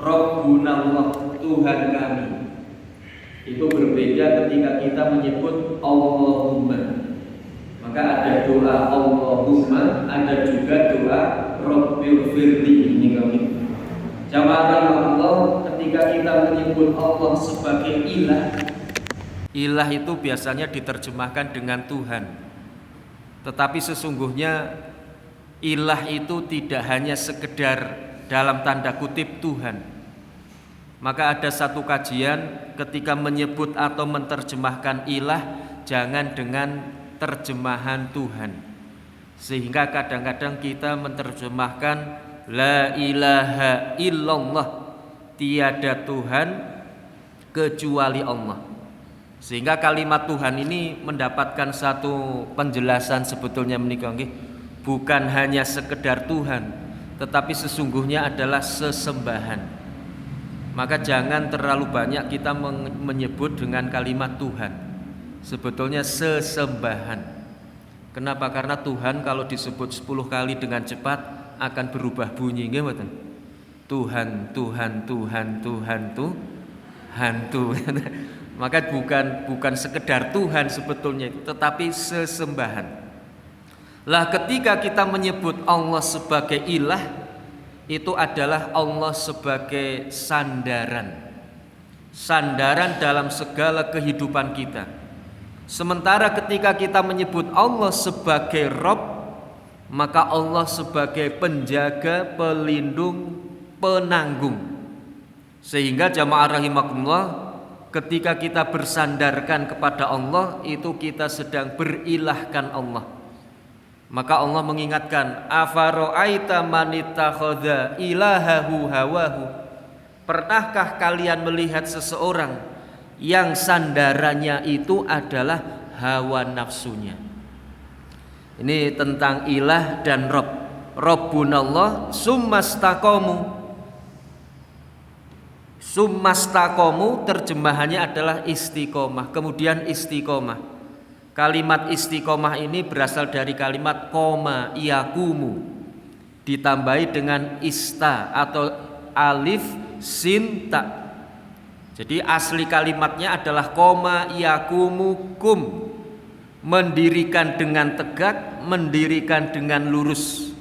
Rabbunallah, Tuhan kami. Itu berbeda ketika kita menyebut Allahumma. Maka ada doa Allahumma, ada juga doa Rabbighfirli. Ini kami jamaah Allah, ketika kita menyebut Allah sebagai ilah. Ilah itu biasanya diterjemahkan dengan Tuhan. Tetapi sesungguhnya ilah itu tidak hanya sekedar dalam tanda kutip Tuhan. Maka ada satu kajian ketika menyebut atau menerjemahkan ilah, jangan dengan terjemahan Tuhan. Sehingga kadang-kadang kita menerjemahkan la ilaha illallah, tiada Tuhan kecuali Allah. Sehingga kalimat Tuhan ini mendapatkan satu penjelasan sebetulnya menika nggih, bukan hanya sekedar Tuhan, tetapi sesungguhnya adalah sesembahan. Maka jangan terlalu banyak kita menyebut dengan kalimat Tuhan. Sebetulnya sesembahan. Kenapa? Karena Tuhan kalau disebut 10 kali dengan cepat akan berubah bunyi, nggih mboten? Tuhan, Tuhan, Tuhan, Tuhan, Tuhan, Tuhan. Maka bukan sekedar Tuhan sebetulnya itu, tetapi sesembahan. Lah ketika kita menyebut Allah sebagai ilah, itu adalah Allah sebagai sandaran dalam segala kehidupan kita. Sementara ketika kita menyebut Allah sebagai Rabb, maka Allah sebagai penjaga, pelindung, penanggung. Sehingga jamaah rahimakumullah, ketika kita bersandarkan kepada Allah, itu kita sedang berilahkan Allah. Maka Allah mengingatkan, afara'aita man ittakhadha ilahahu hawahu. Pernahkah kalian melihat seseorang yang sandarannya itu adalah hawa nafsunya? Ini tentang ilah dan Rabb. Rabbunallah summastaqamu terjemahannya adalah istiqomah. Kemudian istiqomah. Kalimat istiqomah ini berasal dari kalimat koma yakumu, ditambahi dengan ista atau alif sin ta. Jadi asli kalimatnya adalah koma yakumu kum, mendirikan dengan tegak, mendirikan dengan lurus.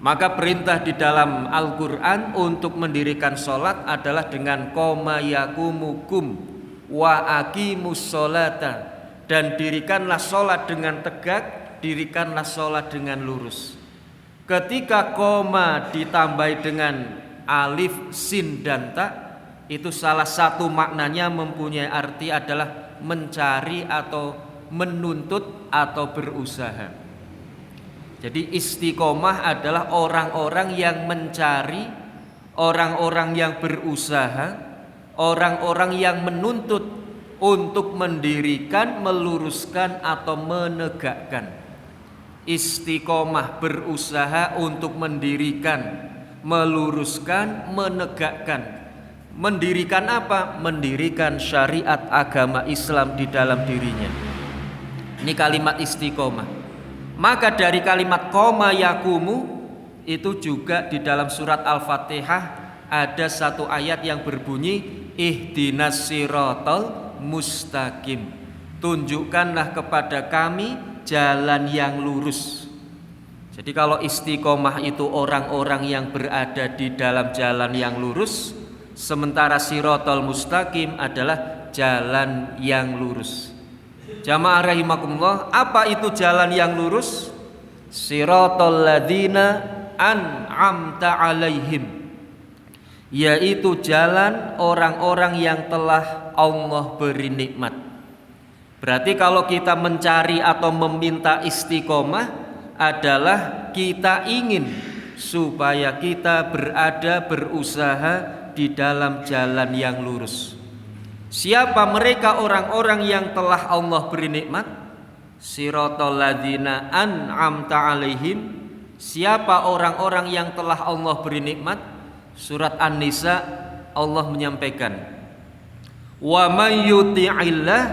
Maka perintah di dalam Al-Quran untuk mendirikan sholat adalah dengan koma yakumu kum wa aqimus sholata. Dan dirikanlah sholat dengan tegak, dirikanlah sholat dengan lurus. Ketika koma ditambahi dengan alif, sin, dan ta, itu salah satu maknanya mempunyai arti adalah mencari atau menuntut atau berusaha. Jadi istiqomah adalah orang-orang yang mencari, orang-orang yang berusaha, orang-orang yang menuntut untuk mendirikan, meluruskan atau menegakkan. Istiqomah berusaha untuk mendirikan, meluruskan, menegakkan. Mendirikan apa? Mendirikan syariat agama Islam di dalam dirinya. Ini kalimat istiqomah. Maka dari kalimat koma yakumu itu juga di dalam surat Al-Fatihah ada satu ayat yang berbunyi ihdinas siratal mustaqim, tunjukkanlah kepada kami jalan yang lurus. Jadi kalau istiqomah itu orang-orang yang berada di dalam jalan yang lurus, sementara siratal mustaqim adalah jalan yang lurus. Jamaah rahimakumullah, apa itu jalan yang lurus? Siratal ladzina an'amta alaihim, yaitu jalan orang-orang yang telah Allah beri nikmat. Berarti kalau kita mencari atau meminta istiqomah adalah kita ingin supaya kita berada, berusaha di dalam jalan yang lurus. Siapa mereka orang-orang yang telah Allah beri nikmat? Siratal ladzina an'amta alaihim. Siapa orang-orang yang telah Allah beri nikmat? Surat An-Nisa Allah menyampaikan, wa may yuti'illah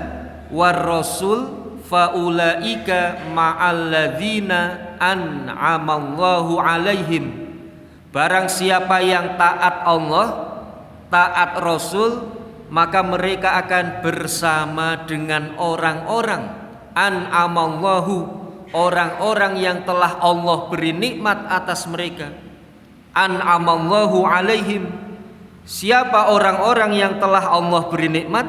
war rasul faulaika ma'alladzina an'amallahu alaihim. Barang siapa yang taat Allah taat Rasul, maka mereka akan bersama dengan orang-orang an'amallahu, orang-orang yang telah Allah beri nikmat atas mereka. An'amallahu alaihim, siapa orang-orang yang telah Allah beri nikmat?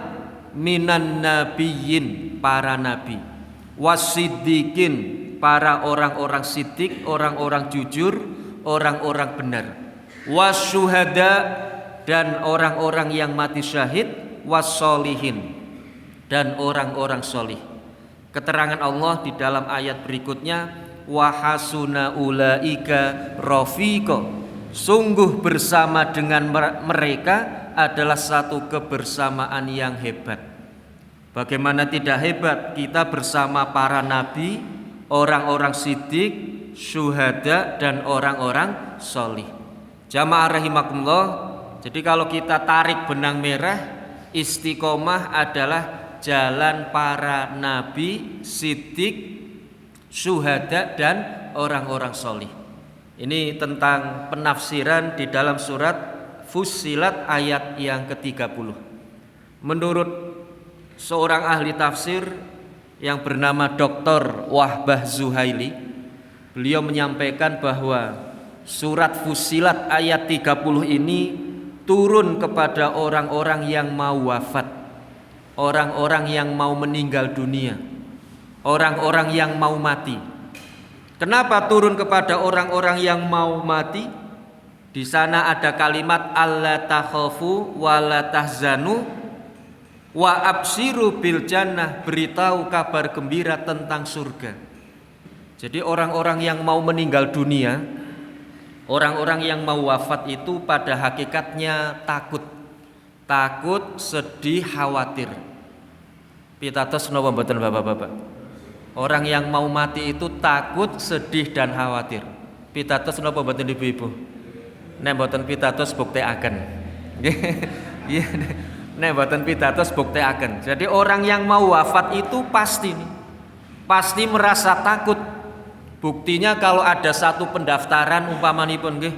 Minan nabiyyin, para nabi, wasiddiqin, para orang-orang siddiq, orang-orang jujur, orang-orang benar, wasyuhada, dan orang-orang yang mati syahid, wassolihin, dan orang-orang solih. Keterangan Allah di dalam ayat berikutnya, wahasuna ulaika rafiqa, sungguh bersama dengan mereka adalah satu kebersamaan yang hebat. Bagaimana tidak hebat kita bersama para nabi, orang-orang siddiq, syuhada, dan orang-orang solih. Jamaah rahimakumullah. Jadi kalau kita tarik benang merah, istiqomah adalah jalan para nabi, siddiq, syuhada, dan orang-orang solih. Ini tentang penafsiran di dalam surat Fussilat ayat yang ke-30. Menurut seorang ahli tafsir yang bernama Dr. Wahbah Zuhaili, beliau menyampaikan bahwa surat Fussilat ayat 30 ini turun kepada orang-orang yang mau wafat, orang-orang yang mau meninggal dunia, orang-orang yang mau mati. Kenapa turun kepada orang-orang yang mau mati? Di sana ada kalimat alla takhafu wa la tahzanu wa absiru bil jannah, beritahu kabar gembira tentang surga. Jadi orang-orang yang mau meninggal dunia, orang-orang yang mau wafat itu pada hakikatnya takut, sedih, khawatir. Pitados napa mboten Bapak-bapak? Orang yang mau mati itu takut, sedih, dan khawatir. Pitados napa mboten Ibu-ibu? Nek mboten pitados buktekaken. Nggih. Nek mboten pitados buktekaken. Jadi orang yang mau wafat itu pasti merasa takut. Buktinya kalau ada satu pendaftaran umpamanipun nggih.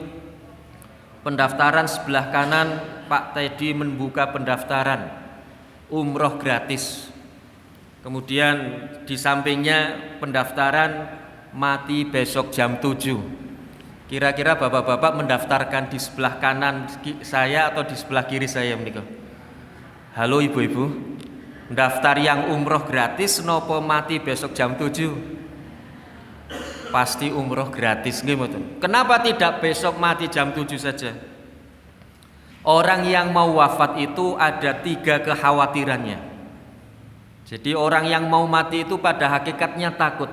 Pendaftaran sebelah kanan Pak Teddy membuka pendaftaran umroh gratis. Kemudian di sampingnya pendaftaran mati besok jam 7. Kira-kira bapak-bapak mendaftarkan di sebelah kanan saya atau di sebelah kiri saya menika? Halo ibu-ibu, daftar yang umroh gratis nopo mati besok jam 7? Pasti umroh gratis nggih mboten. Kenapa tidak besok mati jam 7 saja? Orang yang mau wafat itu ada 3 kekhawatirannya. Jadi orang yang mau mati itu pada hakikatnya takut.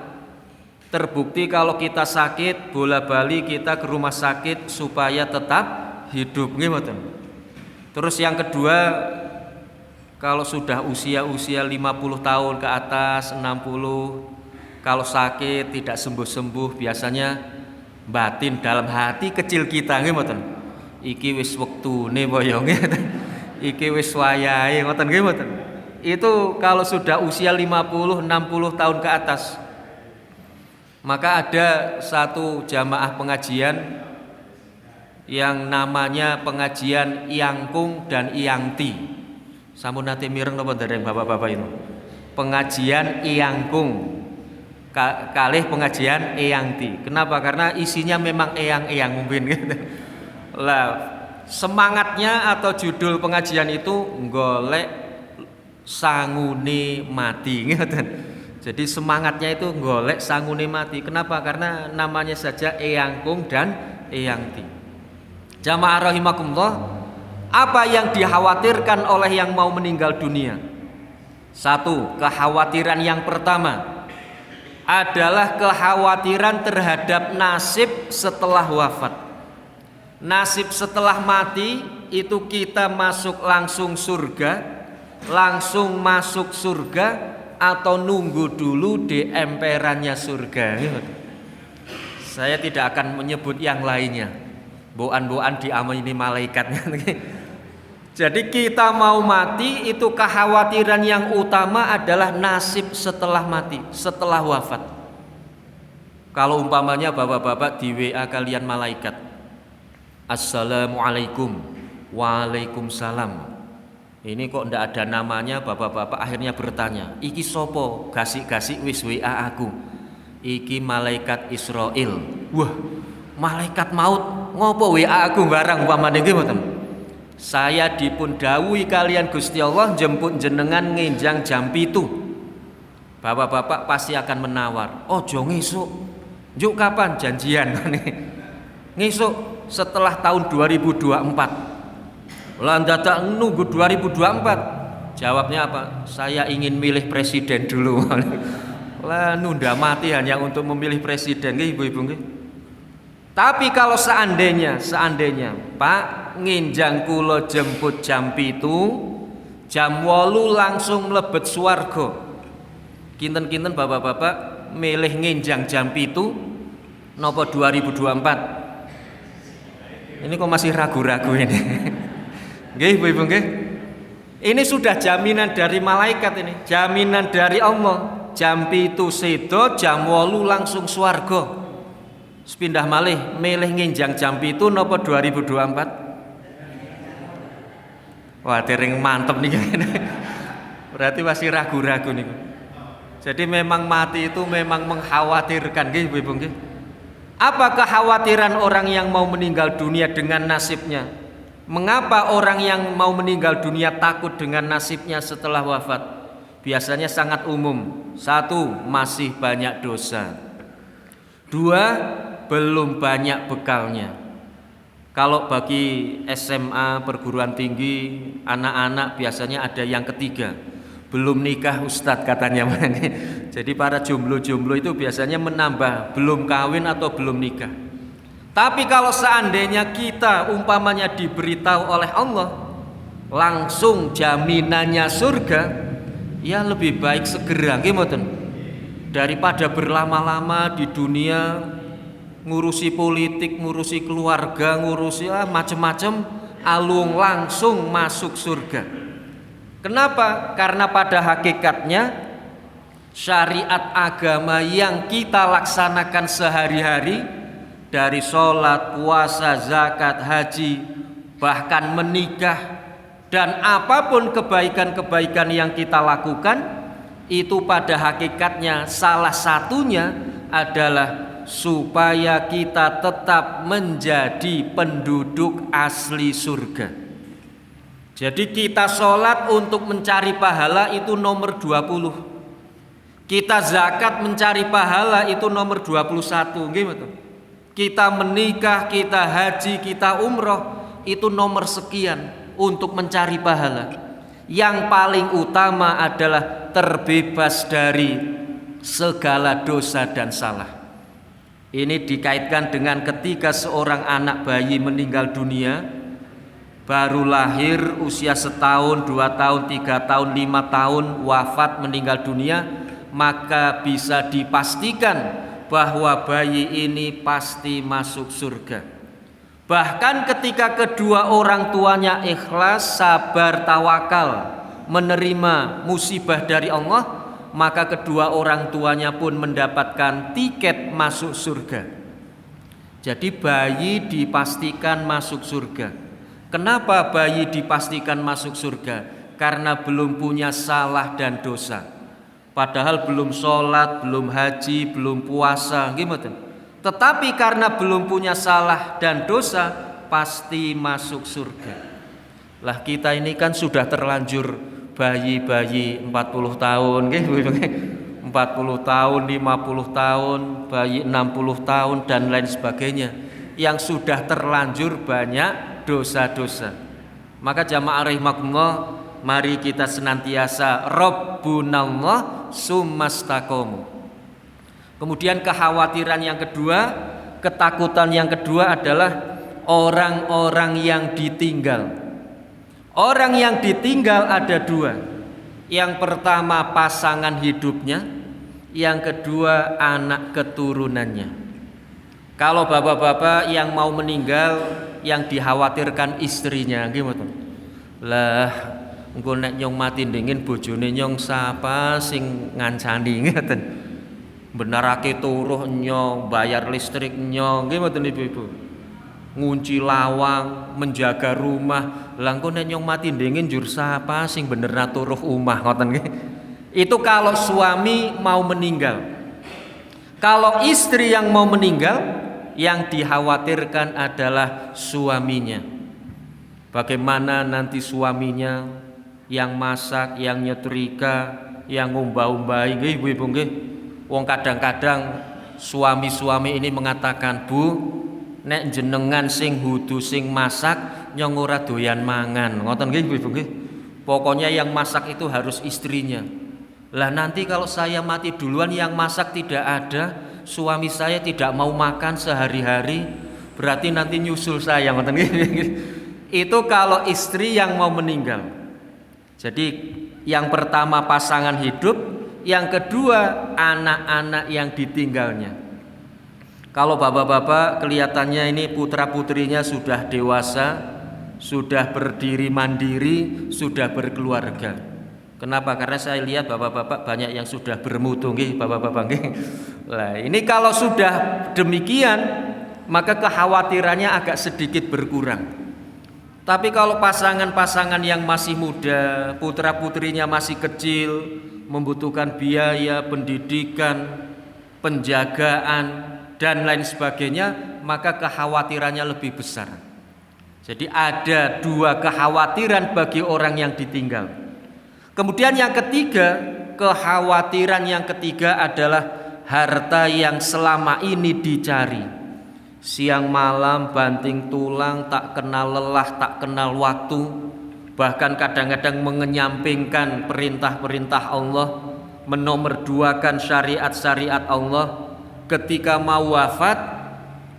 Terbukti kalau kita sakit, bola-bali kita ke rumah sakit supaya tetap hidup nggih mboten. Terus yang kedua, kalau sudah usia 50 tahun ke atas, 60, kalau sakit tidak sembuh-sembuh, biasanya batin dalam hati kecil kita nggih mboten. Iki wis wektune boyo nggih. Iki wis wayahe ngoten nggih mboten. Itu kalau sudah usia 50, 60 tahun ke atas. Maka ada satu jamaah pengajian yang namanya pengajian Iangkung dan Iangti. Sampun nate mireng napa dereng bapak-bapak itu? Pengajian Iangkung kalih pengajian Iangti. Kenapa? Karena isinya memang eyang-eyang mungkin gitu. Lah, semangatnya atau judul pengajian itu golek sangune mati gitu. Jadi semangatnya itu golek sangune mati. Kenapa? Karena namanya saja Eyangkung dan Eyangti. Jamaah rahimakumullah, apa yang dikhawatirkan oleh yang mau meninggal dunia? Satu, kekhawatiran yang pertama adalah kekhawatiran terhadap nasib setelah wafat. Nasib setelah mati itu kita langsung masuk surga atau nunggu dulu di emperannya surga. Saya tidak akan menyebut yang lainnya. Boan-boan diamini malaikat. Jadi kita mau mati itu kekhawatiran yang utama adalah nasib setelah mati, setelah wafat. Kalau umpamanya bapak-bapak di WA kalian malaikat, Assalamualaikum, Waalaikumsalam. Ini kok ndak ada namanya, bapak-bapak akhirnya bertanya, iki sopo gasik-gasik wis WA aku? Iki malaikat Israel. Wah, malaikat maut ngopo WA aku barang umpamane nggih mboten. Saya dipun dawuhi kalian Gusti Allah jemput jenengan ngenjang jam 7. Bapak-bapak pasti akan menawar. Ojo ngesuk. Njuk kapan janjian? Ngesuk setelah tahun 2024. Lah dadak nunggu 2024. Jawabnya apa? Saya ingin milih presiden dulu. Lah nunda mati hanya untuk memilih presiden nggih Ibu-ibu nggih. Tapi kalau seandainya Pak nginjang kula jemput jam 7, jam 8 langsung mlebet swarga. Kinten-kinten bapak-bapak milih nginjang jam 7 napa 2024? Ini kok masih ragu-ragu ini. Nggih Ibu-ibu nggih. Ini sudah jaminan dari malaikat ini, jaminan dari Allah. Jam 7 sedo, jam 8 langsung swarga. Sepindah malih milih nginjang jam 7 napa 2024? Wah, dereng mantep nih. Berarti masih ragu-ragu nih. Jadi memang mati itu memang mengkhawatirkan nggih Ibu-ibu nggih. Apa kekhawatiran orang yang mau meninggal dunia dengan nasibnya? Mengapa orang yang mau meninggal dunia takut dengan nasibnya setelah wafat? Biasanya sangat umum. 1, masih banyak dosa. 2, belum banyak bekalnya. Kalau bagi SMA, perguruan tinggi, anak-anak biasanya ada yang ketiga, belum nikah Ustadz katanya. Jadi para jomblo-jomblo itu biasanya menambah belum kawin atau belum nikah. Tapi kalau seandainya kita umpamanya diberitahu oleh Allah langsung jaminannya surga, ya lebih baik segera nggih mboten. Daripada berlama-lama di dunia ngurusi politik, ngurusi keluarga, ngurusi macam-macam, alung langsung masuk surga. Kenapa? Karena pada hakikatnya syariat agama yang kita laksanakan sehari-hari, dari sholat, puasa, zakat, haji, bahkan menikah, dan apapun kebaikan-kebaikan yang kita lakukan, itu pada hakikatnya salah satunya adalah supaya kita tetap menjadi penduduk asli surga. Jadi kita sholat untuk mencari pahala itu nomor 20. Kita zakat mencari pahala itu nomor 21. Gimana? Kita menikah, kita haji, kita umroh itu nomor sekian untuk mencari pahala. Yang paling utama adalah terbebas dari segala dosa dan salah. Ini dikaitkan dengan ketika seorang anak bayi meninggal dunia, baru lahir usia 1 tahun, 2 tahun, 3 tahun, 5 tahun wafat meninggal dunia, maka bisa dipastikan bahwa bayi ini pasti masuk surga. Bahkan ketika kedua orang tuanya ikhlas, sabar, tawakal menerima musibah dari Allah, maka kedua orang tuanya pun mendapatkan tiket masuk surga. Jadi bayi dipastikan masuk surga. Kenapa bayi dipastikan masuk surga? Karena belum punya salah dan dosa. Padahal belum sholat, belum haji, belum puasa, gimana? Tetapi karena belum punya salah dan dosa, pasti masuk surga. Lah kita ini kan sudah terlanjur bayi-bayi 40 tahun, 40 tahun, 50 tahun, bayi 60 tahun dan lain sebagainya, yang sudah terlanjur banyak dosa-dosa. Maka jamaah rahimakumullah, mari kita senantiasa Rabbunallah summastaqomu. Kemudian kekhawatiran yang kedua, ketakutan yang kedua adalah orang-orang yang ditinggal. Orang yang ditinggal ada 2. Yang pertama pasangan hidupnya, yang kedua anak keturunannya. Kalau bapak-bapak yang mau meninggal, yang dikhawatirkan istrinya, gimana? Lah engko nek nyong mati dingin bojone nyong sapa sing ngancani ngeten. Benarake turuh nyong, bayar listrik nyong, nggih mboten Ibu-ibu. ngunci lawang, menjaga rumah. Lah engko nek nyong mati ndengin njur sapa sing bener naturuh omah ngoten nggih. Itu kalau suami mau meninggal. Kalau istri yang mau meninggal, yang dikhawatirkan adalah suaminya. Bagaimana nanti suaminya yang masak, yang nyetrika, yang ngumbah-umbahi nggih ibu-ibu nggih. Wong kadang-kadang suami-suami ini mengatakan, "Bu, nek jenengan sing hudu sing masak nyong ora doyan mangan." Ngoten nggih ibu-ibu nggih. Pokoknya yang masak itu harus istrinya. Lah nanti kalau saya mati duluan yang masak tidak ada, suami saya tidak mau makan sehari-hari, berarti nanti nyusul saya. Ngoten nggih. Itu kalau istri yang mau meninggal. Jadi yang pertama pasangan hidup, yang kedua anak-anak yang ditinggalnya. Kalau bapak-bapak kelihatannya ini putra-putrinya sudah dewasa, sudah berdiri mandiri, sudah berkeluarga. Kenapa? Karena saya lihat bapak-bapak banyak yang sudah bermutu nggih, bapak-bapak nggih. Lah, ini kalau sudah demikian, maka kekhawatirannya agak sedikit berkurang. Tapi kalau pasangan-pasangan yang masih muda, putra-putrinya masih kecil, membutuhkan biaya pendidikan, penjagaan dan lain sebagainya, maka kekhawatirannya lebih besar. Jadi ada dua kekhawatiran bagi orang yang ditinggal. Kemudian yang ketiga, kekhawatiran yang ketiga adalah harta yang selama ini dicari. Siang malam banting tulang, tak kenal lelah, tak kenal waktu. Bahkan kadang-kadang mengenyampingkan perintah-perintah Allah, menomorduakan syariat-syariat Allah. Ketika mau wafat,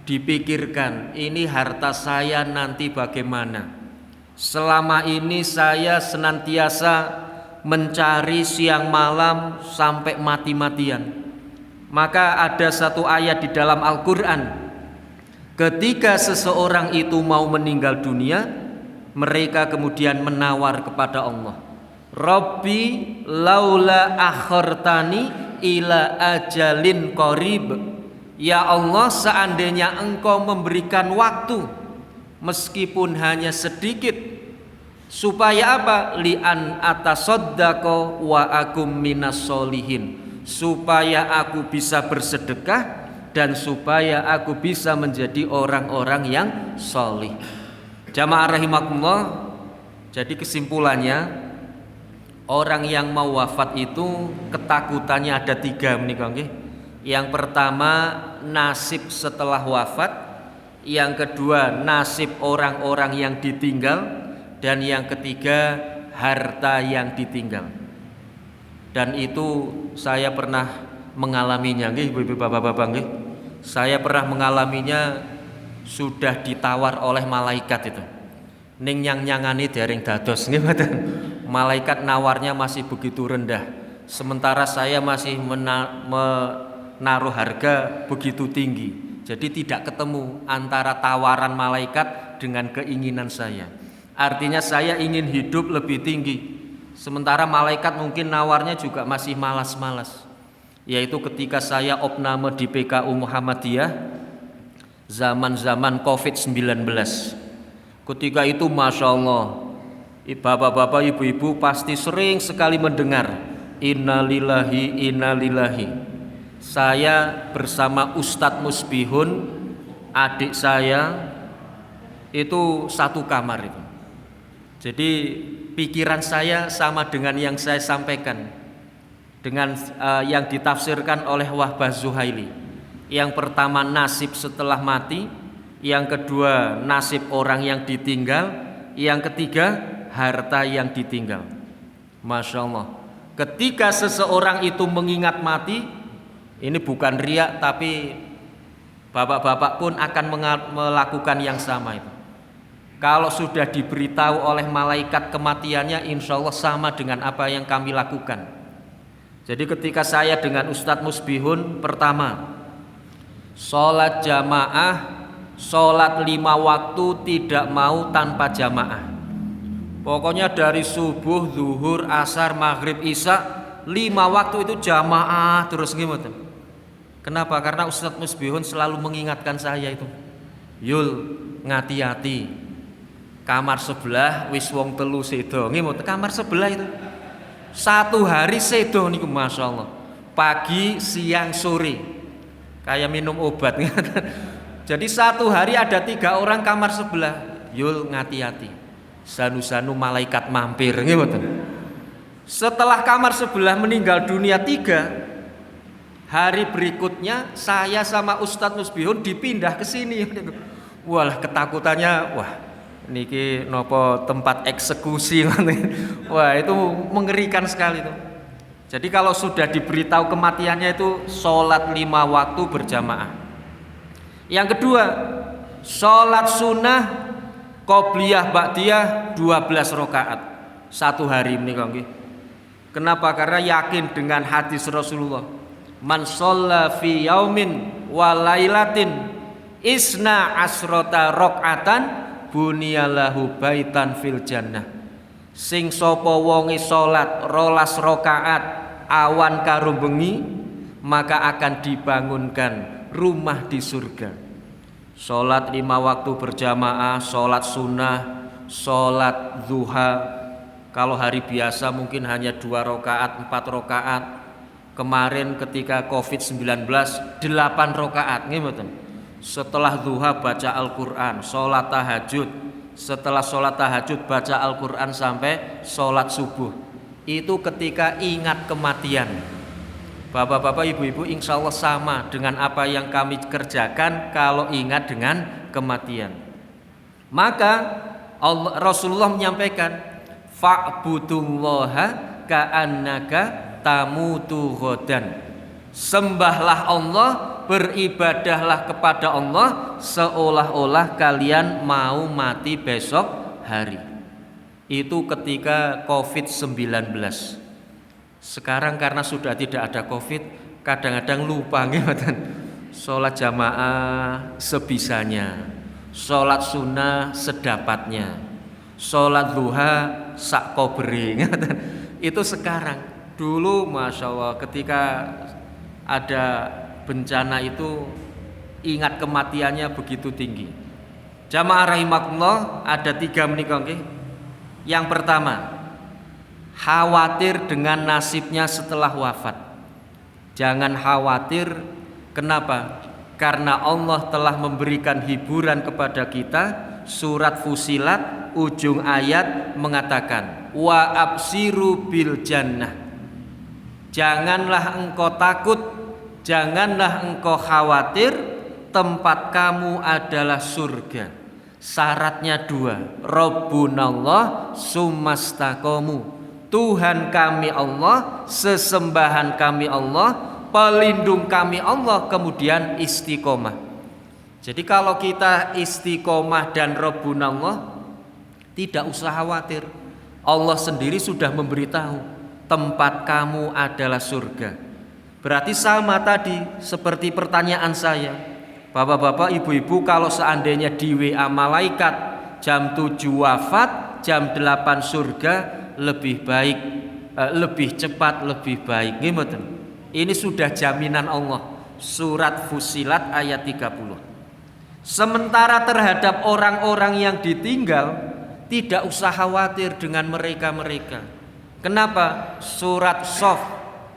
dipikirkan, ini harta saya nanti bagaimana. Selama ini saya senantiasa mencari siang malam sampai mati-matian. Maka ada satu ayat di dalam Al-Quran, ketika seseorang itu mau meninggal dunia, mereka kemudian menawar kepada Allah, Rabbi laula akhartani ila ajalin qarib. Ya Allah, seandainya engkau memberikan waktu meskipun hanya sedikit, supaya apa? Li'an atasaddaqo wa akum minas solihin, supaya aku bisa bersedekah dan supaya aku bisa menjadi orang-orang yang solih. Jamaah rahimakumullah. Jadi kesimpulannya, orang yang mau wafat itu ketakutannya ada tiga menika nggih. Yang pertama nasib setelah wafat, yang kedua nasib orang-orang yang ditinggal, dan yang ketiga harta yang ditinggal. Dan itu saya pernah mengalaminya nggih ibu-ibu bapak-bapak nggih. Saya pernah mengalaminya, sudah ditawar oleh malaikat itu. Ning nyang-nyangani dereng dados nggih mboten. Malaikat nawarnya masih begitu rendah. Sementara saya masih menaruh harga begitu tinggi. Jadi tidak ketemu antara tawaran malaikat dengan keinginan saya. Artinya saya ingin hidup lebih tinggi, sementara malaikat mungkin nawarnya juga masih malas-malas. Yaitu ketika saya opname di PKU Muhammadiyah zaman-zaman COVID-19. Ketika itu Masya Allah, bapak-bapak, ibu-ibu pasti sering sekali mendengar innalillahi innalillahi. Saya bersama Ustadz Musbihun, adik saya, itu satu kamar itu. Jadi pikiran saya sama dengan yang saya sampaikan, dengan yang ditafsirkan oleh Wahbah Zuhaili. Yang pertama nasib setelah mati, yang kedua nasib orang yang ditinggal, yang ketiga harta yang ditinggal. Masya Allah. Ketika seseorang itu mengingat mati, ini bukan riak, tapi bapak-bapak pun akan melakukan yang sama itu. Kalau sudah diberitahu oleh malaikat kematiannya, insya Allah sama dengan apa yang kami lakukan. Jadi ketika saya dengan Ustadz Musbihun, pertama sholat jamaah, sholat 5 waktu tidak mau tanpa jamaah. Pokoknya dari subuh, zuhur, asar, maghrib, isya, 5 waktu itu jamaah terus gimana? Kenapa? Karena Ustadz Musbihun selalu mengingatkan saya itu, Yul, ngati-ati. Kamar sebelah wis wong telu sedo. Nggih kamar sebelah itu. Satu hari sedo niku masyaallah. Pagi, siang, sore. Kayak minum obat. Jadi satu hari ada 3 orang kamar sebelah. Yul ngati-ati. Sanu-sanu malaikat mampir. Setelah kamar sebelah meninggal dunia 3, hari berikutnya saya sama Ustadz Musbihun dipindah ke sini. Walah ketakutannya, wah niki nopo tempat eksekusi. Wah itu mengerikan sekali itu. Jadi kalau sudah diberitahu kematiannya itu sholat 5 waktu berjamaah. Yang kedua, sholat sunnah qobliyah ba'diyah 12 rakaat satu hari menika. Kenapa? Karena yakin dengan hadis Rasulullah. Man shalla fi yaumin wa lailatin isna asrota rakaatan bunyalahu baitan fil jannah. Sing sapa wonge salat 12 rakaat awan karo bengi, maka akan dibangunkan rumah di surga. Salat 5 waktu berjamaah, salat sunnah, salat duha. Kalau hari biasa mungkin hanya 2 rakaat, 4 rakaat. Kemarin ketika Covid-19 8 rakaat, nggih. Setelah duha baca Al-Qur'an, salat tahajud. Setelah salat tahajud baca Al-Qur'an sampai salat subuh. Itu ketika ingat kematian. Bapak-bapak, ibu-ibu, insya Allah sama dengan apa yang kami kerjakan kalau ingat dengan kematian. Maka Rasulullah menyampaikan, fa'budullaha ka'annaka tamutu ghadan. Sembahlah Allah, beribadahlah kepada Allah seolah-olah kalian mau mati besok hari. Itu ketika Covid-19. Sekarang karena sudah tidak ada Covid, kadang-kadang lupa ngeten. Sholat jamaah sebisanya, sholat sunnah sedapatnya, sholat duha sak kobri. Itu sekarang. Dulu masya Allah ketika ada bencana itu ingat kematiannya begitu tinggi. Jamaah rahimakumullah, ada 3 menika nggih. Yang pertama, khawatir dengan nasibnya setelah wafat. Jangan khawatir. Kenapa? Karena Allah telah memberikan hiburan kepada kita. Surat Fusilat ujung ayat mengatakan, wa absiru bil jannah. Janganlah engkau takut, janganlah engkau khawatir, tempat kamu adalah surga. Syaratnya 2, Rabbunallah sumastaqomu. Tuhan kami Allah, sesembahan kami Allah, pelindung kami Allah, kemudian istiqomah. Jadi kalau kita istiqomah dan Rabbunallah, tidak usah khawatir. Allah sendiri sudah memberitahu, tempat kamu adalah surga. Berarti sama tadi seperti pertanyaan saya. Bapak-bapak, ibu-ibu, kalau seandainya di WA malaikat jam 7 wafat, jam 8 surga, lebih baik, lebih cepat, lebih baik. Ini sudah jaminan Allah. Surat Fusilat ayat 30. Sementara terhadap orang-orang yang ditinggal, tidak usah khawatir dengan mereka-mereka. Kenapa? Surat Shaf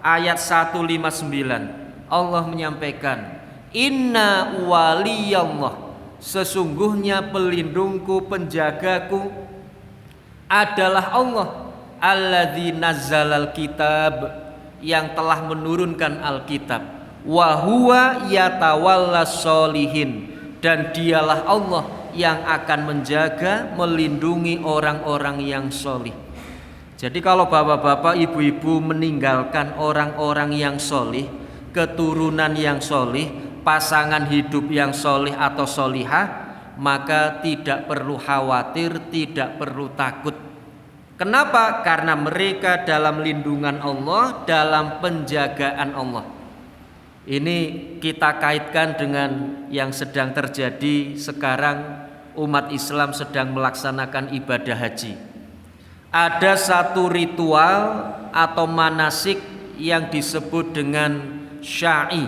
ayat 159 Allah menyampaikan, inna waliyallah, sesungguhnya pelindungku, penjagaku adalah Allah, alladzi nazzalal kitab, yang telah menurunkan Alkitab, wa huwa yatawallas sholihin, dan dialah Allah yang akan menjaga, melindungi orang-orang yang solih. Jadi kalau bapak-bapak, ibu-ibu meninggalkan orang-orang yang solih, keturunan yang solih, pasangan hidup yang solih atau solihah, maka tidak perlu khawatir, tidak perlu takut. Kenapa? Karena mereka dalam lindungan Allah, dalam penjagaan Allah. Ini kita kaitkan dengan yang sedang terjadi sekarang. Umat Islam sedang melaksanakan ibadah haji. Ada satu ritual atau manasik yang disebut dengan syai.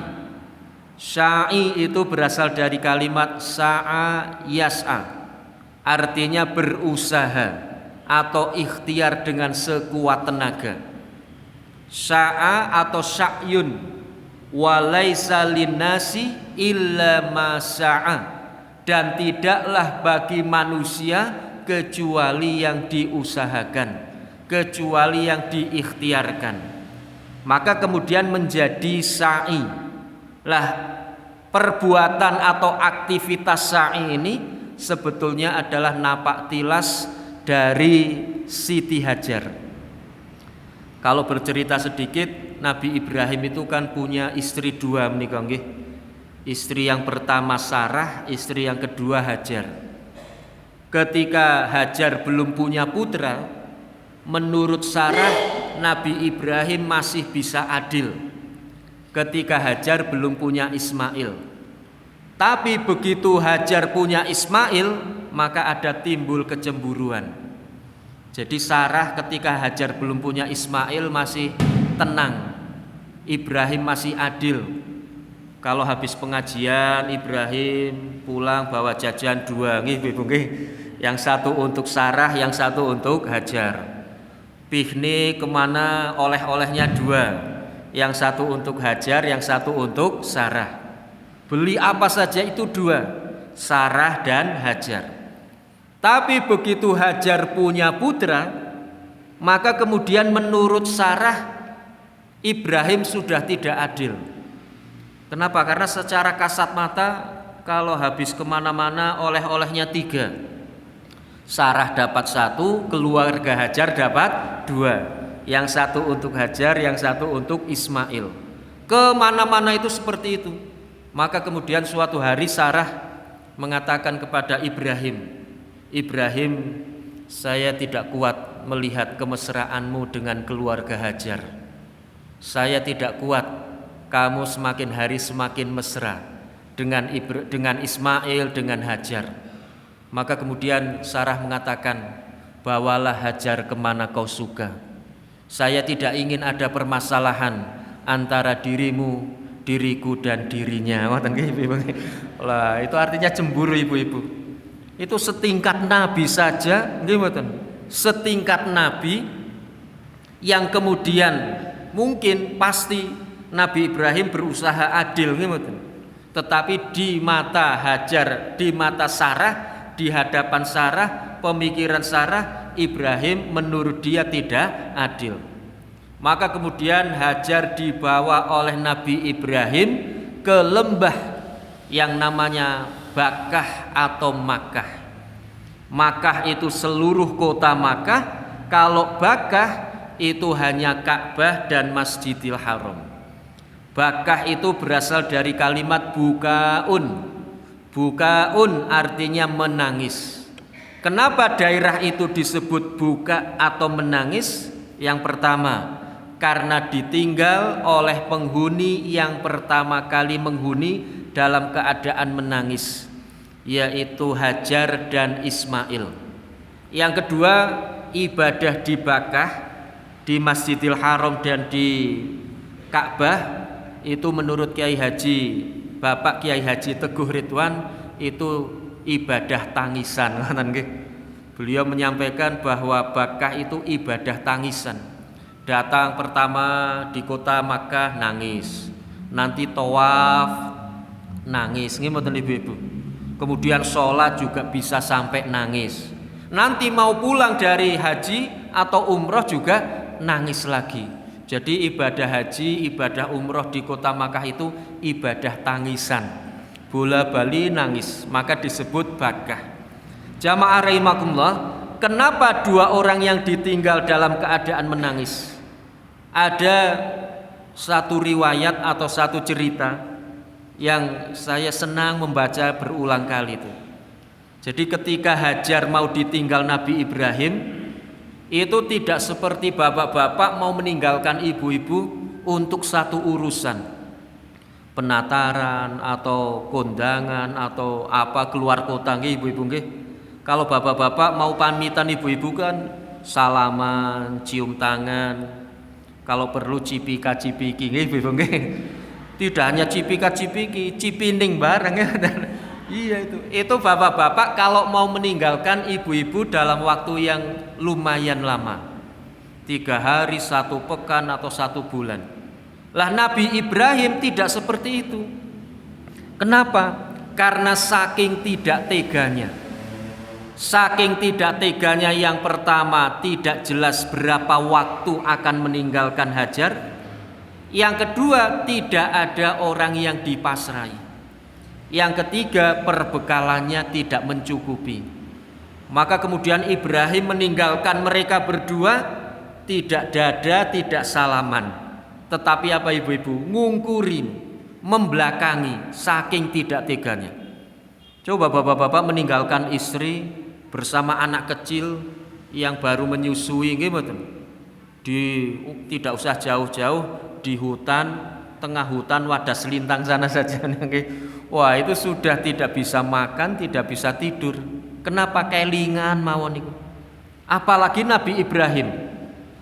Sa'i itu berasal dari kalimat sa'a yas'a, artinya berusaha atau ikhtiar dengan sekuat tenaga. Sa'a atau sa'yun, walaisa linnasi illa ma sa'a, dan tidaklah bagi manusia kecuali yang diusahakan, kecuali yang diikhtiarkan. Maka kemudian menjadi sa'i. Lah, perbuatan atau aktivitas sa'i ini sebetulnya adalah napak tilas dari Siti Hajar. Kalau bercerita sedikit, Nabi Ibrahim itu kan punya istri dua menikah nggih. Istri yang pertama Sarah, istri yang kedua Hajar. Ketika Hajar belum punya putra, menurut Sarah Nabi Ibrahim masih bisa adil. Ketika Hajar belum punya Ismail. Tapi begitu Hajar punya Ismail, maka ada timbul kecemburuan. Jadi Sarah ketika Hajar belum punya Ismail masih tenang, Ibrahim masih adil. Kalau habis pengajian Ibrahim pulang bawa jajan dua, yang satu untuk Sarah, yang satu untuk Hajar. Piknik kemana oleh-olehnya dua, yang satu untuk Hajar, yang satu untuk Sarah. Beli apa saja itu dua, Sarah dan Hajar. Tapi begitu Hajar punya putra, maka kemudian menurut Sarah Ibrahim sudah tidak adil. Kenapa? Karena secara kasat mata kalau habis kemana-mana oleh-olehnya tiga, Sarah dapat satu, keluarga Hajar dapat dua, yang satu untuk Hajar, yang satu untuk Ismail. Kemana-mana itu seperti itu. Maka kemudian suatu hari Sarah mengatakan kepada Ibrahim, Ibrahim, saya tidak kuat melihat kemesraanmu dengan keluarga Hajar. Saya tidak kuat kamu semakin hari semakin mesra dengan Ismail, dengan Hajar. Maka kemudian Sarah mengatakan, bawalah Hajar kemana kau suka. Saya tidak ingin ada permasalahan antara dirimu, diriku dan dirinya. Lah, itu artinya cemburu ibu-ibu. Itu setingkat nabi saja, setingkat nabi yang kemudian mungkin pasti Nabi Ibrahim berusaha adil, tetapi di mata Hajar, di mata Sarah, di hadapan Sarah, pemikiran Sarah, Ibrahim menurut dia tidak adil. Maka kemudian Hajar dibawa oleh Nabi Ibrahim ke lembah yang namanya Bakkah atau Makkah. Makkah itu seluruh kota Makkah. Kalau Bakkah itu hanya Ka'bah dan Masjidil Haram. Bakkah itu berasal dari kalimat bukaun. Bukaun artinya menangis. Kenapa daerah itu disebut buka atau menangis? Yang pertama, karena ditinggal oleh penghuni yang pertama kali menghuni dalam keadaan menangis, yaitu Hajar dan Ismail. Yang kedua, ibadah di Bakkah, di Masjidil Haram dan di Ka'bah itu menurut Kiai Haji, Bapak Kiai Haji Teguh Ridwan, itu ibadah tangisan. Beliau menyampaikan bahwa Bakkah itu ibadah tangisan. Datang pertama di kota Makkah nangis, nanti tawaf nangis, ngoten ibu-ibu. Kemudian sholat juga bisa sampai nangis. Nanti mau pulang dari haji atau umroh juga nangis lagi. Jadi ibadah haji, ibadah umroh di kota Makkah itu ibadah tangisan. Bola bali nangis, maka disebut Bakkah. Jamaah rahimakumullah, kenapa dua orang yang ditinggal dalam keadaan menangis? Ada satu riwayat atau satu cerita yang saya senang membaca berulang kali itu. Jadi ketika Hajar mau ditinggal Nabi Ibrahim, itu tidak seperti bapak-bapak mau meninggalkan ibu-ibu untuk satu urusan, penataran atau kondangan atau apa keluar kota nggih ibu-ibu nggih. Kalau bapak-bapak mau pamitan ibu-ibu kan salaman, cium tangan, kalau perlu cipika-cipiki nggih ibu-ibu nggih. Tidak hanya cipika-cipiki, cipining bareng ya. Iya itu. Itu bapak-bapak kalau mau meninggalkan ibu-ibu dalam waktu yang lumayan lama. 3 hari, 1 pekan atau 1 bulan. Lah Nabi Ibrahim tidak seperti itu. Kenapa? Karena saking tidak teganya. Saking tidak teganya, yang pertama tidak jelas berapa waktu akan meninggalkan Hajar. Yang kedua, tidak ada orang yang dipasrai. Yang ketiga, perbekalannya tidak mencukupi. Maka kemudian Ibrahim meninggalkan mereka berdua, tidak dada, tidak salaman. Tetapi apa ibu-ibu? Ngungkuri, membelakangi, saking tidak teganya. Coba bapak-bapak meninggalkan istri bersama anak kecil yang baru menyusui, tidak usah jauh-jauh, di hutan, tengah hutan wadah selintang sana saja. Wah, itu sudah tidak bisa makan, tidak bisa tidur. Kenapa kelingan mawon itu? Apalagi Nabi Ibrahim.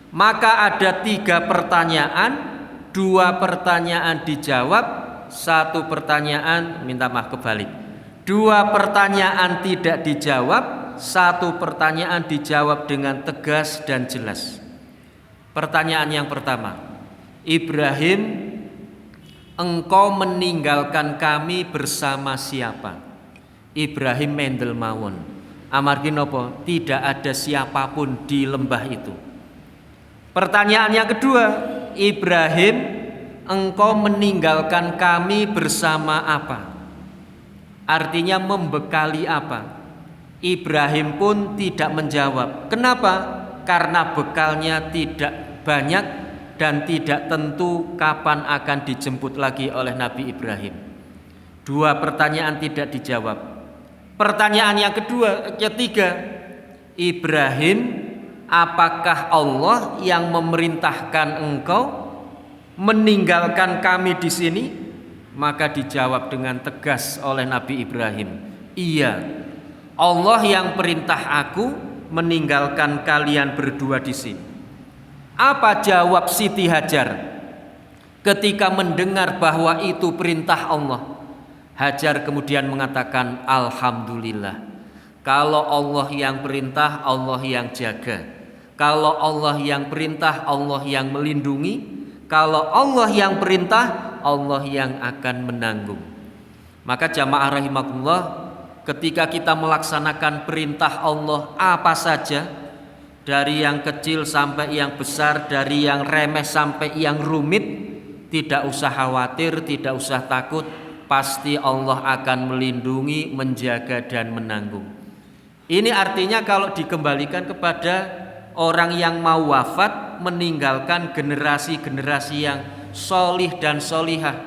Maka ada 3 pertanyaan, 2 pertanyaan dijawab, 1 pertanyaan minta maaf kebalik. 2 pertanyaan tidak dijawab, 1 pertanyaan dijawab dengan tegas dan jelas. Pertanyaan yang pertama, Ibrahim, engkau meninggalkan kami bersama siapa? Ibrahim mendel mawon. Amargi napa? Tidak ada siapapun di lembah itu. Pertanyaan yang kedua, Ibrahim, engkau meninggalkan kami bersama apa? Artinya membekali apa? Ibrahim pun tidak menjawab. Kenapa? Karena bekalnya tidak banyak dan tidak tentu kapan akan dijemput lagi oleh Nabi Ibrahim. 2 pertanyaan tidak dijawab. Pertanyaan yang ketiga, Ibrahim, apakah Allah yang memerintahkan engkau meninggalkan kami di sini? Maka dijawab dengan tegas oleh Nabi Ibrahim, iya, Allah yang perintah aku meninggalkan kalian berdua di sini. Apa jawab Siti Hajar ketika mendengar bahwa itu perintah Allah? Hajar kemudian mengatakan, alhamdulillah. Kalau Allah yang perintah, Allah yang jaga. Kalau Allah yang perintah, Allah yang melindungi. Kalau Allah yang perintah, Allah yang akan menanggung. Maka jamaah rahimakumullah, ketika kita melaksanakan perintah Allah apa saja, dari yang kecil sampai yang besar, dari yang remeh sampai yang rumit, tidak usah khawatir, tidak usah takut, pasti Allah akan melindungi, menjaga dan menanggung. Ini artinya kalau dikembalikan kepada orang yang mau wafat, meninggalkan generasi-generasi yang solih dan solihah,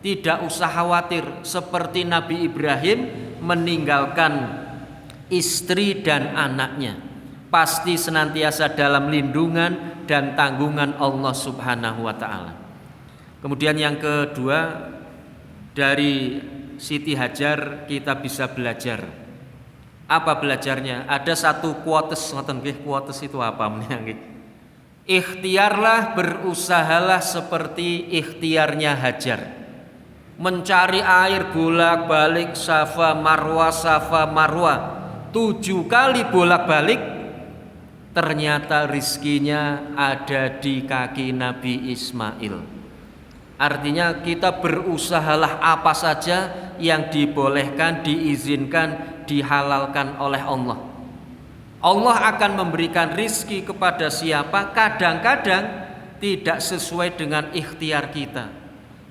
tidak usah khawatir seperti Nabi Ibrahim meninggalkan istri dan anaknya, pasti senantiasa dalam lindungan dan tanggungan Allah Subhanahu wa ta'ala. Kemudian yang kedua, dari Siti Hajar kita bisa belajar. Apa belajarnya? Ada 1 quotes, quotes itu apa? Ikhtiarlah, berusahalah seperti ikhtiarnya Hajar. Mencari air bolak-balik Safa Marwa 7 kali bolak-balik, ternyata rizkinya ada di kaki Nabi Ismail. Artinya kita berusahalah apa saja yang dibolehkan, diizinkan, dihalalkan oleh Allah. Allah akan memberikan rizki kepada siapa? Kadang-kadang tidak sesuai dengan ikhtiar kita,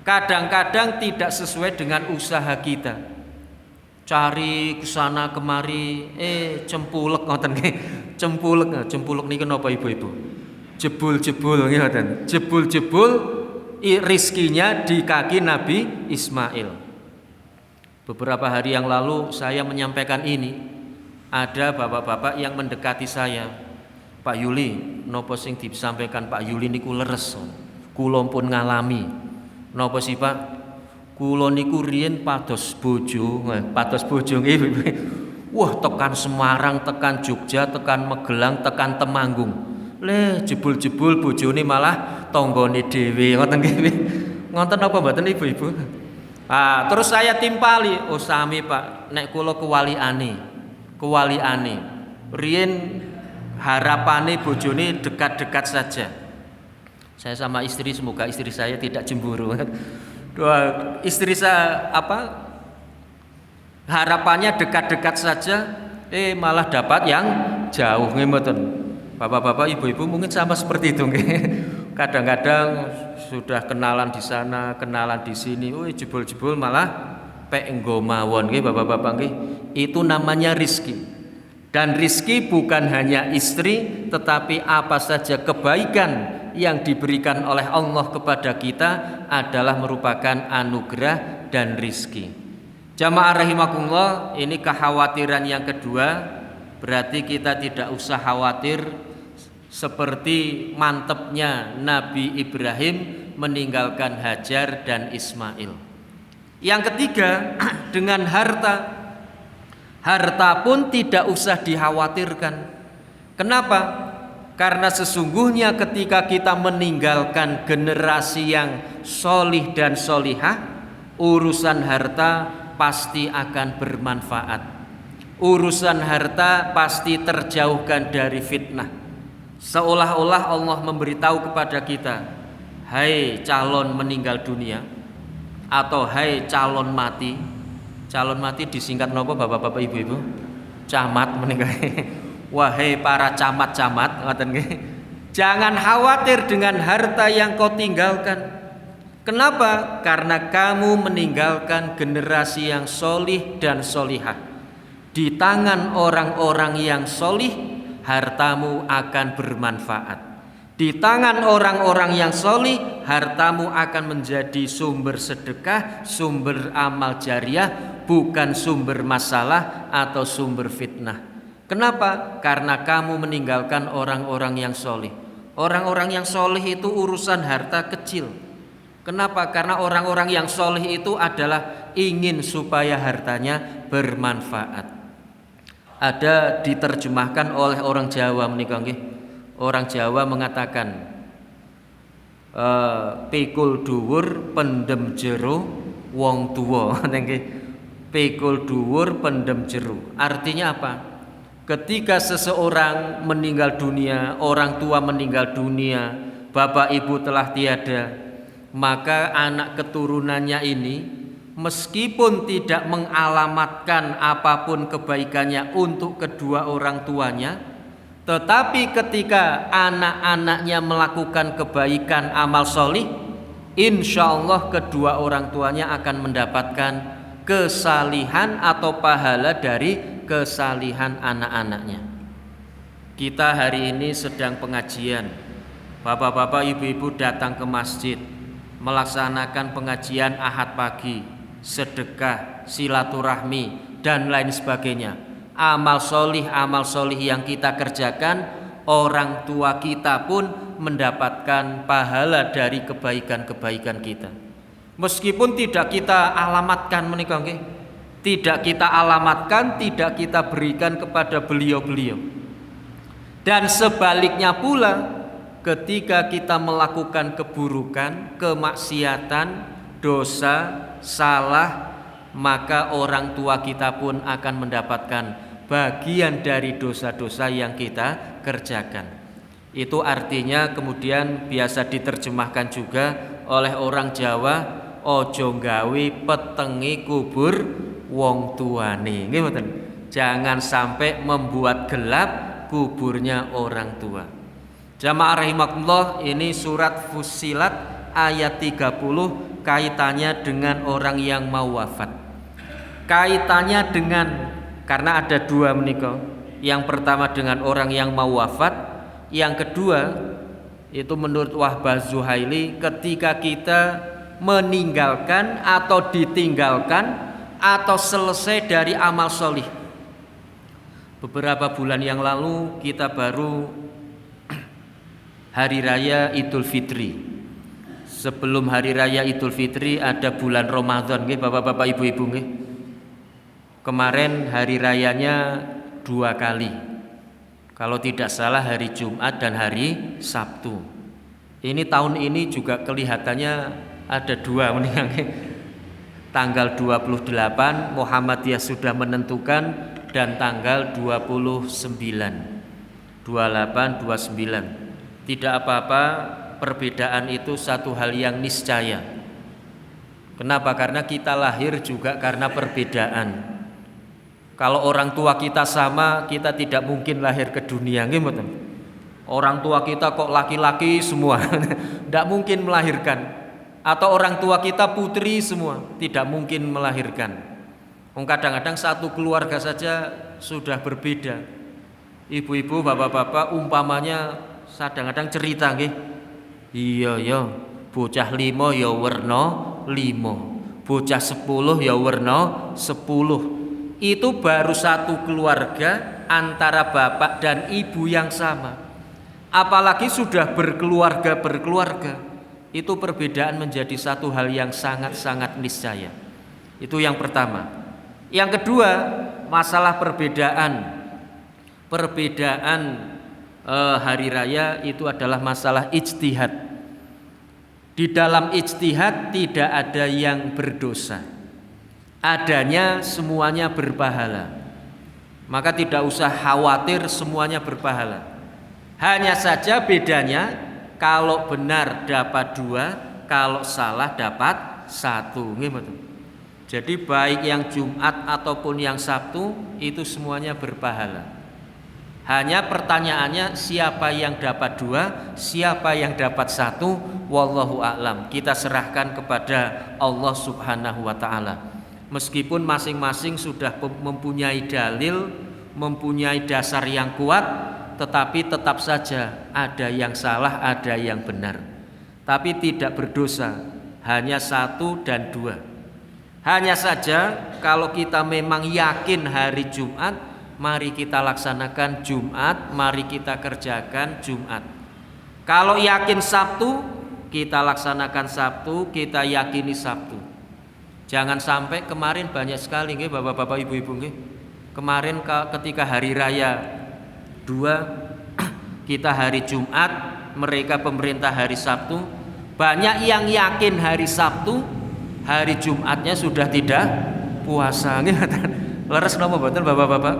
kadang-kadang tidak sesuai dengan usaha kita. Cari kesana kemari, cempulek ngoten nggih. Cempulek niki napa ibu-ibu? Jebul-jebul ngoten. Jebul-jebul rizkinya di kaki Nabi Ismail. Beberapa hari yang lalu saya menyampaikan ini. Ada bapak-bapak yang mendekati saya, Pak Yuli, nopo sing disampaikan Pak Yuli niku leres. Kula pun ngalami. Nopo sih Pak? Kula niku riyen pados bojo nggih. Wah, tekan Semarang, tekan Jogja, tekan Magelang, tekan Temanggung. Jebul-jebul bojone malah tanggane dhewe ngoten nggih. Ngonten apa mboten ibu-ibu? Terus saya timpali, oh sami Pak, nek kula kewaliane. Riyen harapane bojone dekat-dekat saja. Saya sama istri, semoga istri saya tidak cemburu. Istri saya harapannya dekat-dekat saja, malah dapat yang jauh ngoten. Bapak-bapak, ibu-ibu mungkin sama seperti itu nggih. Kadang-kadang sudah kenalan di sana, kenalan di sini, jebul-jebul malah pek nggo mawon nggih bapak-bapak nggih. Itu namanya rizki. Dan rizki bukan hanya istri, tetapi apa saja kebaikan yang diberikan oleh Allah kepada kita adalah merupakan anugerah dan rizki. Jamaah rahimakumullah, ini kekhawatiran yang kedua. Berarti kita tidak usah khawatir seperti mantepnya Nabi Ibrahim meninggalkan Hajar dan Ismail. Yang ketiga, dengan harta pun tidak usah dikhawatirkan. Kenapa? Karena sesungguhnya ketika kita meninggalkan generasi yang solih dan solihah, urusan harta pasti akan bermanfaat. Urusan harta pasti terjauhkan dari fitnah. Seolah-olah Allah memberitahu kepada kita, hai calon meninggal dunia, atau hai calon mati. Calon mati disingkat nopo bapak-bapak ibu-ibu? Camat meninggal. Wahai para camat-camat, jangan khawatir dengan harta yang kau tinggalkan. Kenapa? Karena kamu meninggalkan generasi yang solih dan solihah. Di tangan orang-orang yang solih, hartamu akan bermanfaat. Di tangan orang-orang yang solih, hartamu akan menjadi sumber sedekah, sumber amal jariah, bukan sumber masalah atau sumber fitnah. Kenapa? Karena kamu meninggalkan orang-orang yang solih. Orang-orang yang solih itu urusan harta kecil. Kenapa? Karena orang-orang yang solih itu adalah ingin supaya hartanya bermanfaat. Ada diterjemahkan oleh orang Jawa menikah nggih. Orang Jawa mengatakan pikul dhuwur pendem jero wong tuwa. Pikul dhuwur pendem jero. Artinya apa? Ketika seseorang meninggal dunia, orang tua meninggal dunia, bapak ibu telah tiada, maka anak keturunannya ini meskipun tidak mengalamatkan apapun kebaikannya untuk kedua orang tuanya, tetapi ketika anak-anaknya melakukan kebaikan amal solih, insya Allah kedua orang tuanya akan mendapatkan kesalihan atau pahala dari kesalihan anak-anaknya. Kita hari ini sedang pengajian. Bapak-bapak, ibu-ibu datang ke masjid melaksanakan pengajian Ahad pagi, sedekah, silaturahmi dan lain sebagainya. Amal solih yang kita kerjakan, orang tua kita pun mendapatkan pahala dari kebaikan-kebaikan kita. Meskipun tidak kita alamatkan menikah, tidak kita alamatkan, tidak kita berikan kepada beliau-beliau. Dan sebaliknya pula, ketika kita melakukan keburukan, kemaksiatan, dosa, salah, maka orang tua kita pun akan mendapatkan bagian dari dosa-dosa yang kita kerjakan. Itu artinya kemudian biasa diterjemahkan juga oleh orang Jawa, ojo gawe petenge kubur wong tuane. Nggih mboten? Jangan sampai membuat gelap kuburnya orang tua. Jamaah rahimakumullah, ini surat Fussilat ayat 30 kaitannya dengan orang yang mau wafat. Kaitannya dengan, karena ada dua menikah. Yang pertama dengan orang yang mau wafat, yang kedua itu menurut Wahbah Zuhaili ketika kita meninggalkan atau ditinggalkan atau selesai dari amal solih. Beberapa bulan yang lalu kita baru Hari Raya Idul Fitri. Sebelum Hari Raya Idul Fitri ada bulan Ramadan, nggih bapak-bapak ibu-ibu nggih. Kemarin hari rayanya 2 kali. Kalau tidak salah hari Jumat dan hari Sabtu. Ini tahun ini juga kelihatannya ada dua meninggal. Tanggal 28 Muhammadiyah sudah menentukan dan tanggal 29 28 29. Tidak apa-apa, perbedaan itu satu hal yang niscaya. Kenapa? Karena kita lahir juga karena perbedaan. Kalau orang tua kita sama, kita tidak mungkin lahir ke dunia, gimana? Orang tua kita kok laki-laki semua, tidak mungkin melahirkan. Atau orang tua kita putri semua, tidak mungkin melahirkan. Kadang-kadang satu keluarga saja sudah berbeda. Ibu-ibu, bapak-bapak, umpamanya kadang-kadang cerita nggih. Iya, bocah 5 ya werna 5, bocah 10 ya werna 10. Itu baru satu keluarga antara bapak dan ibu yang sama. Apalagi sudah berkeluarga, itu perbedaan menjadi satu hal yang sangat-sangat niscaya. Itu yang pertama. Yang kedua, masalah perbedaan hari raya itu adalah masalah ijtihad. Di dalam ijtihad tidak ada yang berdosa, adanya semuanya berpahala. Maka tidak usah khawatir, semuanya berpahala. Hanya saja bedanya, kalau benar dapat 2, kalau salah dapat 1. Jadi baik yang Jumat ataupun yang Sabtu itu semuanya berpahala. Hanya pertanyaannya siapa yang dapat 2, siapa yang dapat 1, wallahu a'lam. Kita serahkan kepada Allah Subhanahu wa taala. Meskipun masing-masing sudah mempunyai dalil, mempunyai dasar yang kuat, tetapi tetap saja ada yang salah, ada yang benar. Tapi tidak berdosa, hanya 1 dan 2. Hanya saja kalau kita memang yakin hari Jumat, mari kita laksanakan Jumat, mari kita kerjakan Jumat. Kalau yakin Sabtu, kita laksanakan Sabtu, kita yakini Sabtu. Jangan sampai kemarin banyak sekali nggih Bapak-bapak, Ibu-ibu nggih. Kemarin ketika hari raya 2, kita hari Jumat, mereka pemerintah hari Sabtu. Banyak yang yakin hari Sabtu, hari Jumatnya sudah tidak puasa. Leres napa mboten Bapak-bapak?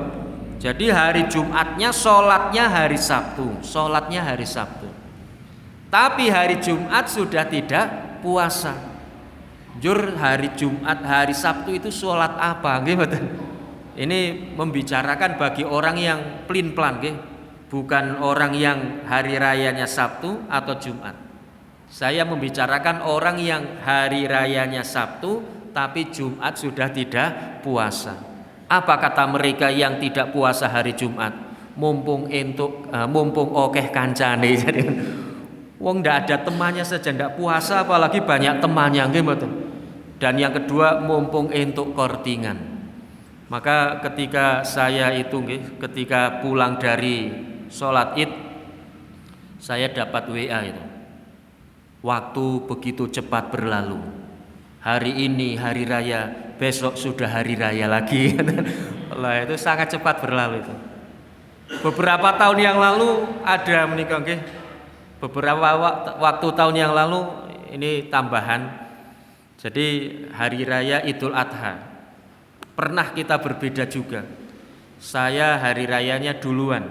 Jadi hari Jumatnya sholatnya hari Sabtu, sholatnya hari Sabtu. Tapi hari Jumat sudah tidak puasa. Jur hari Jumat, hari Sabtu itu sholat apa? Ini membicarakan bagi orang yang plin-plan, bukan orang yang hari rayanya Sabtu atau Jumat. Saya membicarakan orang yang hari rayanya Sabtu tapi Jumat sudah tidak puasa. Apa kata mereka yang tidak puasa hari Jumat? Mumpung okeh kancane. Jadi wong ndak ada temannya saja ndak puasa, apalagi banyak temannya, Dan yang kedua, mumpung entuk kortingan. Maka ketika saya itu ketika pulang dari sholat Id, saya dapat WA itu. Waktu begitu cepat berlalu. Hari ini hari raya, besok sudah hari raya lagi. Lah itu sangat cepat berlalu itu. Beberapa tahun yang lalu ada menikah, beberapa waktu tahun yang lalu ini tambahan. Jadi hari raya Idul Adha. Pernah kita berbeda juga. Saya hari rayanya duluan,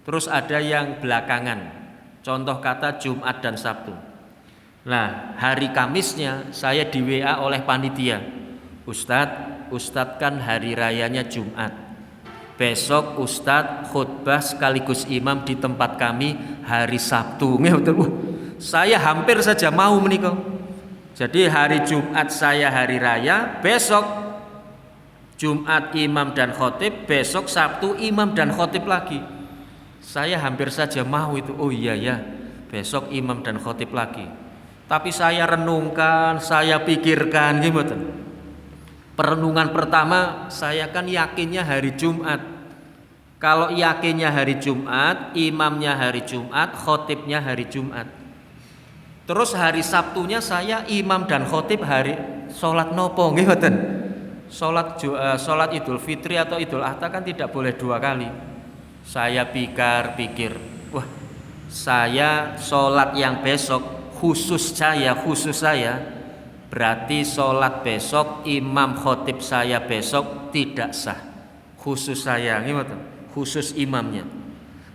terus ada yang belakangan. Contoh kata Jumat dan Sabtu. Nah, hari Kamisnya saya di WA oleh panitia. Ustadz kan hari rayanya Jumat. Besok Ustadz khutbah sekaligus imam di tempat kami hari Sabtu. Saya hampir saja mau menikah. Jadi hari Jumat saya hari raya, besok Jumat imam dan khotib, besok Sabtu imam dan khotib lagi. Saya hampir saja mau itu. Oh iya ya, besok imam dan khotib lagi. Tapi saya renungkan, saya pikirkan gimana. Perenungan pertama, saya kan yakinnya hari Jumat. Kalau yakinnya hari Jumat, imamnya hari Jumat, khotibnya hari Jumat. Terus hari Sabtunya saya imam dan khotib hari sholat nopo gimana. Sholat Idul Fitri atau Idul Adha kan tidak boleh 2 kali. Saya pikir, wah, saya sholat yang besok khusus saya, berarti sholat besok, imam khotib saya besok tidak sah. Khusus saya, khusus imamnya.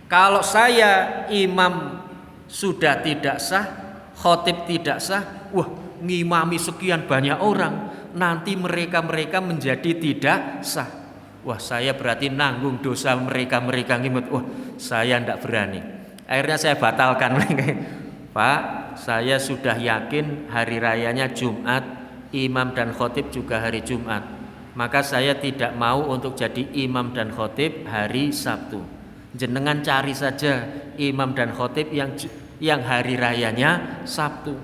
Kalau saya imam sudah tidak sah, khotib tidak sah, wah ngimami sekian banyak orang, nanti mereka menjadi tidak sah. Wah saya berarti nanggung dosa mereka ngimut. Wah saya tidak berani. Akhirnya saya batalkan. Pak, saya sudah yakin hari rayanya Jumat, imam dan khotib juga hari Jumat. Maka saya tidak mau untuk jadi imam dan khotib hari Sabtu. Jenengan cari saja imam dan khotib yang hari rayanya Sabtu.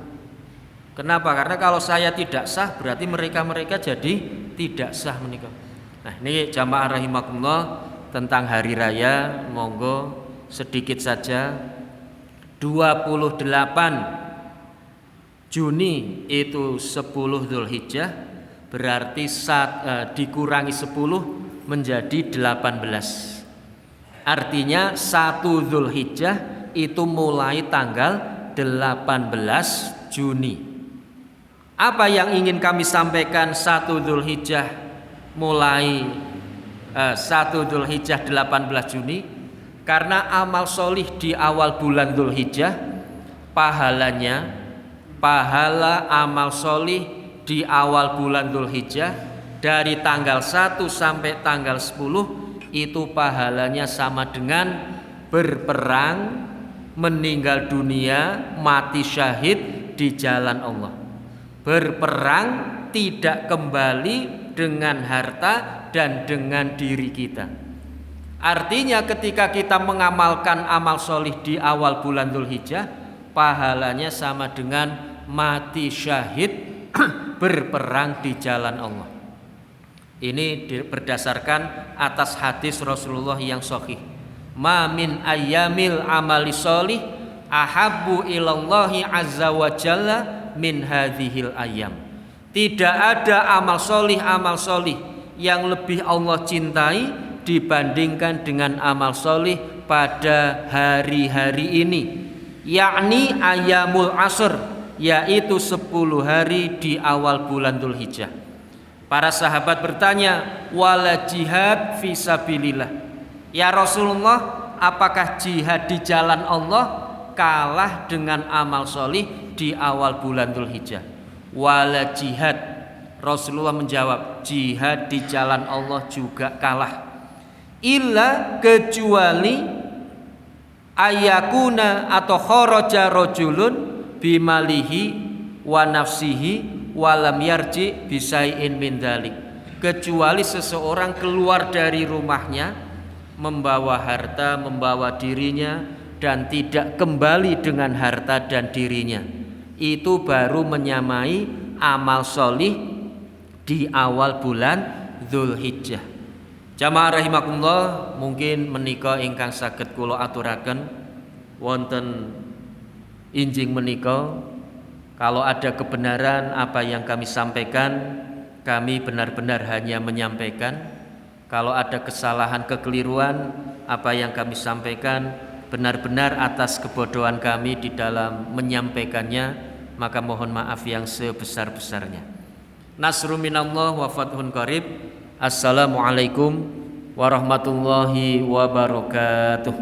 Kenapa? Karena kalau saya tidak sah berarti mereka jadi tidak sah menikah. Nah, ini jamaah rahimakumullah tentang hari raya, monggo sedikit saja. 28 Juni itu 10 Dzulhijjah, berarti dikurangi 10 menjadi 18. Artinya 1 Dzulhijjah itu mulai tanggal 18 Juni. Apa yang ingin kami sampaikan 1 Dzulhijjah mulai 1 Dzulhijjah 18 Juni? Karena amal solih di awal bulan Dzulhijjah, pahala amal solih di awal bulan Dzulhijjah dari tanggal 1 sampai tanggal 10 itu pahalanya sama dengan berperang, meninggal dunia, mati syahid di jalan Allah. Berperang tidak kembali dengan harta dan dengan diri kita. Artinya ketika kita mengamalkan amal solih di awal bulan Dzulhijjah, pahalanya sama dengan mati syahid berperang di jalan Allah. Ini berdasarkan atas hadis Rasulullah yang sahih. Ma min ayyamil amali solih ahabbu ilallahi azza wa jalla min hadhil ayyam. Tidak ada amal solih yang lebih Allah cintai dibandingkan dengan amal solih pada hari-hari ini, yakni ayyamul asr, yaitu 10 hari di awal bulan Dzulhijjah. Para sahabat bertanya, wala jihad fisabilillah, ya Rasulullah, apakah jihad di jalan Allah kalah dengan amal solih di awal bulan Dzulhijjah? Wala jihad, Rasulullah menjawab, jihad di jalan Allah juga kalah. Illa kecuali ayakuna atau kharaja rajulun bimalihi wa nafsihi walam yarji bisai'in min dzalik. Kecuali seseorang keluar dari rumahnya membawa harta, membawa dirinya dan tidak kembali dengan harta dan dirinya. Itu baru menyamai amal solih di awal bulan Dzulhijjah. Jamaah rahimakumullah, mungkin menika ingkang saged kula aturaken wonten injing menika. Kalau ada kebenaran apa yang kami sampaikan, kami benar-benar hanya menyampaikan. Kalau ada kesalahan kekeliruan apa yang kami sampaikan benar-benar atas kebodohan kami di dalam menyampaikannya, maka mohon maaf yang sebesar-besarnya. Nasrun minallah wa fathun qarib. Assalamualaikum warahmatullahi wabarakatuh.